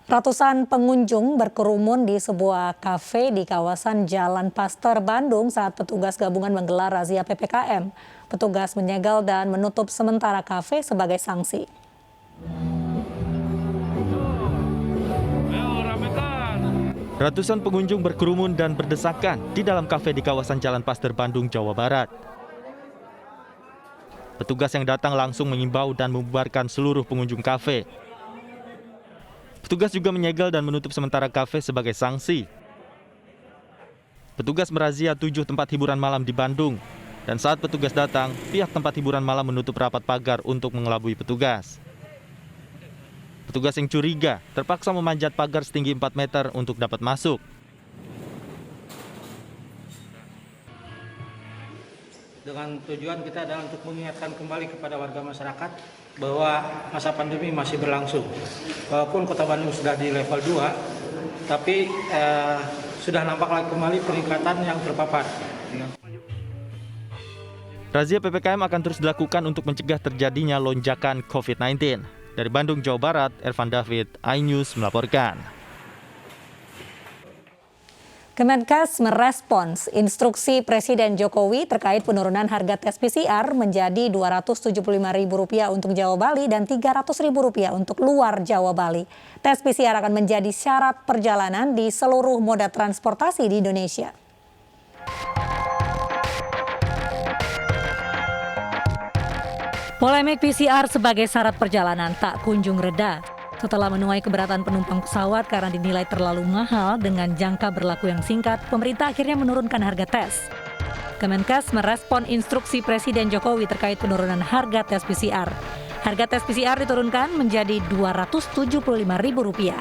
Ratusan pengunjung berkerumun di sebuah kafe di kawasan Jalan Pasteur, Bandung saat petugas gabungan menggelar razia PPKM. Petugas menyegel dan menutup sementara kafe sebagai sanksi. Ratusan pengunjung berkerumun dan berdesakan di dalam kafe di kawasan Jalan Pasteur, Bandung, Jawa Barat. Petugas yang datang langsung mengimbau dan membubarkan seluruh pengunjung kafe. Petugas juga menyegel dan menutup sementara kafe sebagai sanksi. Petugas merazia 7 tempat hiburan malam di Bandung. Dan saat petugas datang, pihak tempat hiburan malam menutup rapat pagar untuk mengelabui petugas. Petugas yang curiga terpaksa memanjat pagar setinggi 4 meter untuk dapat masuk. Dengan tujuan kita adalah untuk mengingatkan kembali kepada warga masyarakat bahwa masa pandemi masih berlangsung. Walaupun Kota Bandung sudah di level 2, tapi sudah nampak lagi kembali peningkatan yang terpapar. Razia PPKM akan terus dilakukan untuk mencegah terjadinya lonjakan COVID-19. Dari Bandung, Jawa Barat, Ervan David, iNews melaporkan. Kemenkes merespons instruksi Presiden Jokowi terkait penurunan harga tes PCR menjadi Rp275.000 untuk Jawa Bali dan Rp300.000 untuk luar Jawa Bali. Tes PCR akan menjadi syarat perjalanan di seluruh moda transportasi di Indonesia. Polemik PCR sebagai syarat perjalanan tak kunjung reda. Setelah menuai keberatan penumpang pesawat karena dinilai terlalu mahal dengan jangka berlaku yang singkat, pemerintah akhirnya menurunkan harga tes. Kemenkes merespon instruksi Presiden Jokowi terkait penurunan harga tes PCR. Harga tes PCR diturunkan menjadi Rp275.000.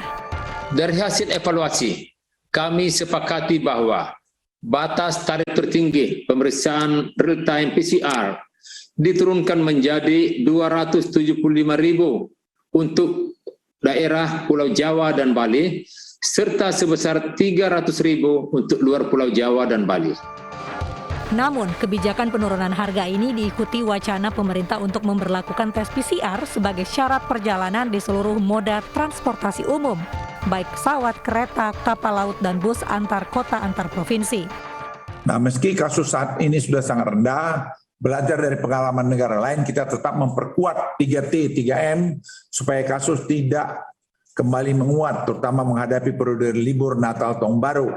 Dari hasil evaluasi, kami sepakati bahwa batas tarif tertinggi pemeriksaan real-time PCR diturunkan menjadi Rp275.000 untuk daerah Pulau Jawa dan Bali, serta sebesar Rp300.000 untuk luar Pulau Jawa dan Bali. Namun, kebijakan penurunan harga ini diikuti wacana pemerintah untuk memberlakukan tes PCR sebagai syarat perjalanan di seluruh moda transportasi umum, baik pesawat, kereta, kapal laut, dan bus antar kota antar provinsi. Nah, meski kasus saat ini sudah sangat rendah, belajar dari pengalaman negara lain, kita tetap memperkuat 3T, 3M, supaya kasus tidak kembali menguat, terutama menghadapi periode libur Natal Tahun Baru.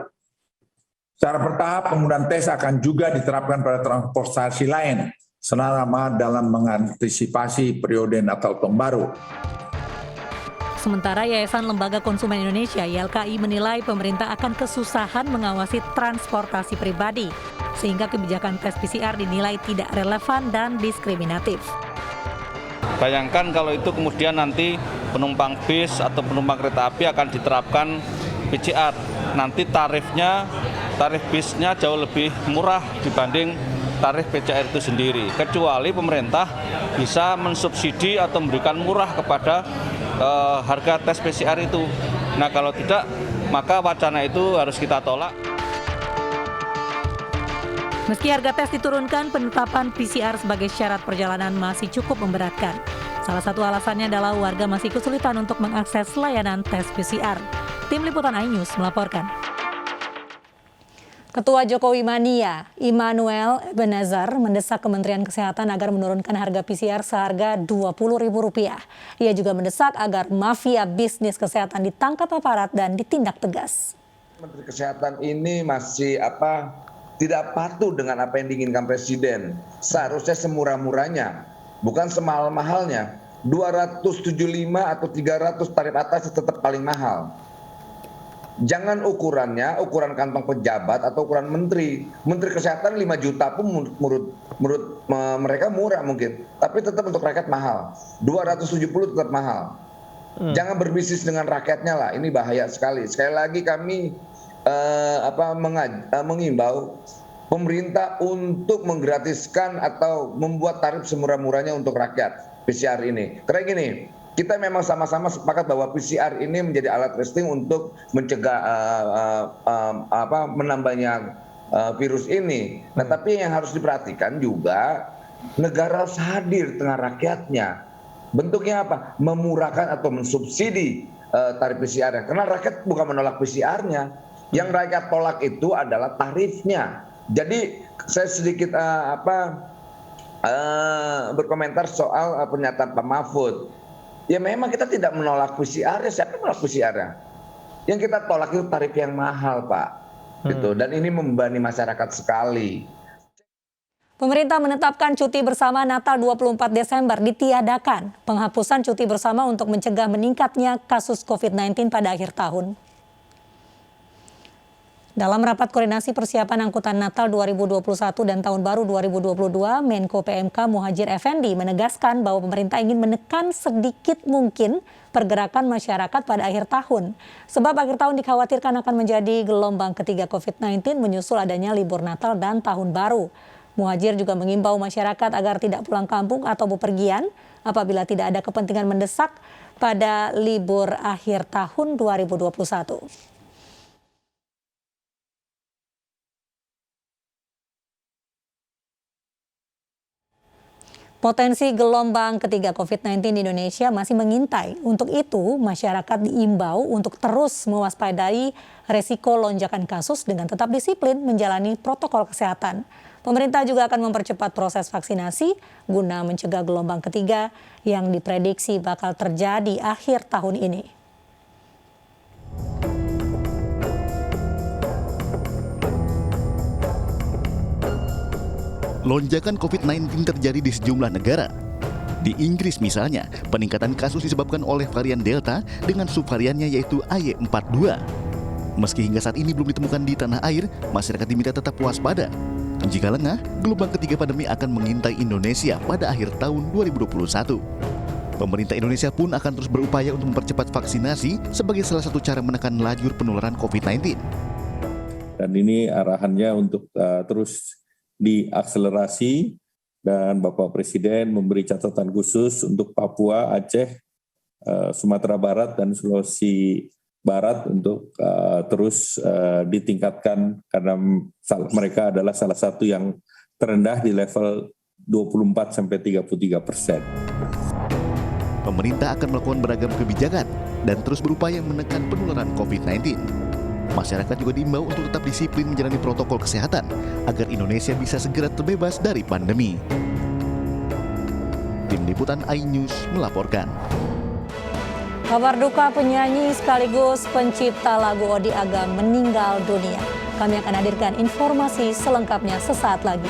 Secara bertahap, penggunaan tes akan juga diterapkan pada transportasi lain, selama dalam mengantisipasi periode Natal Tahun Baru. Sementara Yayasan Lembaga Konsumen Indonesia (YLKI) menilai pemerintah akan kesusahan mengawasi transportasi pribadi, sehingga kebijakan tes PCR dinilai tidak relevan dan diskriminatif. Bayangkan kalau itu kemudian nanti penumpang bis atau penumpang kereta api akan diterapkan PCR. Nanti tarif bisnya jauh lebih murah dibanding tarif PCR itu sendiri. Kecuali pemerintah bisa mensubsidi atau memberikan murah kepada harga tes PCR itu. Nah, kalau tidak, maka wacana itu harus kita tolak. Meski harga tes diturunkan, penetapan PCR sebagai syarat perjalanan masih cukup memberatkan. Salah satu alasannya adalah warga masih kesulitan untuk mengakses layanan tes PCR. Tim Liputan iNews melaporkan. Ketua Jokowi Mania, Immanuel Ebenezer, mendesak Kementerian Kesehatan agar menurunkan harga PCR seharga Rp20.000. Ia juga mendesak agar mafia bisnis kesehatan ditangkap aparat dan ditindak tegas. Menteri Kesehatan ini masih tidak patuh dengan apa yang diinginkan Presiden. Seharusnya semurah-murahnya, bukan semahal-mahalnya. 275 atau 300 tarif atas tetap paling mahal. Jangan ukuran kantong pejabat atau ukuran menteri. Menteri Kesehatan 5 juta pun menurut mereka murah mungkin, tapi tetap untuk rakyat mahal. 270 tetap mahal. Jangan berbisnis dengan rakyatnya lah, ini bahaya sekali. Sekali lagi kami mengimbau pemerintah untuk menggratiskan atau membuat tarif semurah-murahnya untuk rakyat PCR ini. Karena gini, kita memang sama-sama sepakat bahwa PCR ini menjadi alat testing untuk mencegah menambahnya virus ini. Nah, tapi yang harus diperhatikan juga negara harus hadir tengah rakyatnya. Bentuknya apa? Memurahkan atau mensubsidi tarif PCR-nya. Karena rakyat bukan menolak PCR-nya. Yang rakyat tolak itu adalah tarifnya. Jadi saya sedikit berkomentar soal pernyataan Pak Mahfud. Ya memang kita tidak menolak PCR-nya. Siapa yang menolak PCR-nya? Yang kita tolak itu tarif yang mahal, Pak. Gitu. Dan ini membebani masyarakat sekali. Pemerintah menetapkan cuti bersama Natal 24 Desember ditiadakan. Penghapusan cuti bersama untuk mencegah meningkatnya kasus COVID-19 pada akhir tahun. Dalam rapat koordinasi persiapan angkutan Natal 2021 dan Tahun Baru 2022, Menko PMK Muhadjir Effendi menegaskan bahwa pemerintah ingin menekan sedikit mungkin pergerakan masyarakat pada akhir tahun. Sebab akhir tahun dikhawatirkan akan menjadi gelombang ketiga COVID-19 menyusul adanya libur Natal dan Tahun Baru. Muhadjir juga mengimbau masyarakat agar tidak pulang kampung atau bepergian apabila tidak ada kepentingan mendesak pada libur akhir tahun 2021. Potensi gelombang ketiga COVID-19 di Indonesia masih mengintai. Untuk itu, masyarakat diimbau untuk terus mewaspadai resiko lonjakan kasus dengan tetap disiplin menjalani protokol kesehatan. Pemerintah juga akan mempercepat proses vaksinasi guna mencegah gelombang ketiga yang diprediksi bakal terjadi akhir tahun ini. Lonjakan COVID-19 terjadi di sejumlah negara. Di Inggris misalnya, peningkatan kasus disebabkan oleh varian Delta dengan subvariannya yaitu AY42. Meski hingga saat ini belum ditemukan di tanah air, masyarakat diminta tetap waspada. Jika lengah, gelombang ketiga pandemi akan mengintai Indonesia pada akhir tahun 2021. Pemerintah Indonesia pun akan terus berupaya untuk mempercepat vaksinasi sebagai salah satu cara menekan laju penularan COVID-19. Dan ini arahannya untuk terus diakselerasi, dan Bapak Presiden memberi catatan khusus untuk Papua, Aceh, Sumatera Barat, dan Sulawesi Barat untuk terus ditingkatkan karena mereka adalah salah satu yang terendah di level 24-33%. Pemerintah akan melakukan beragam kebijakan dan terus berupaya menekan penularan COVID-19. Masyarakat juga diimbau untuk tetap disiplin menjalani protokol kesehatan agar Indonesia bisa segera terbebas dari pandemi. Tim Liputan iNews melaporkan. Kabar duka penyanyi sekaligus pencipta lagu Odi Agam meninggal dunia. Kami akan hadirkan informasi selengkapnya sesaat lagi.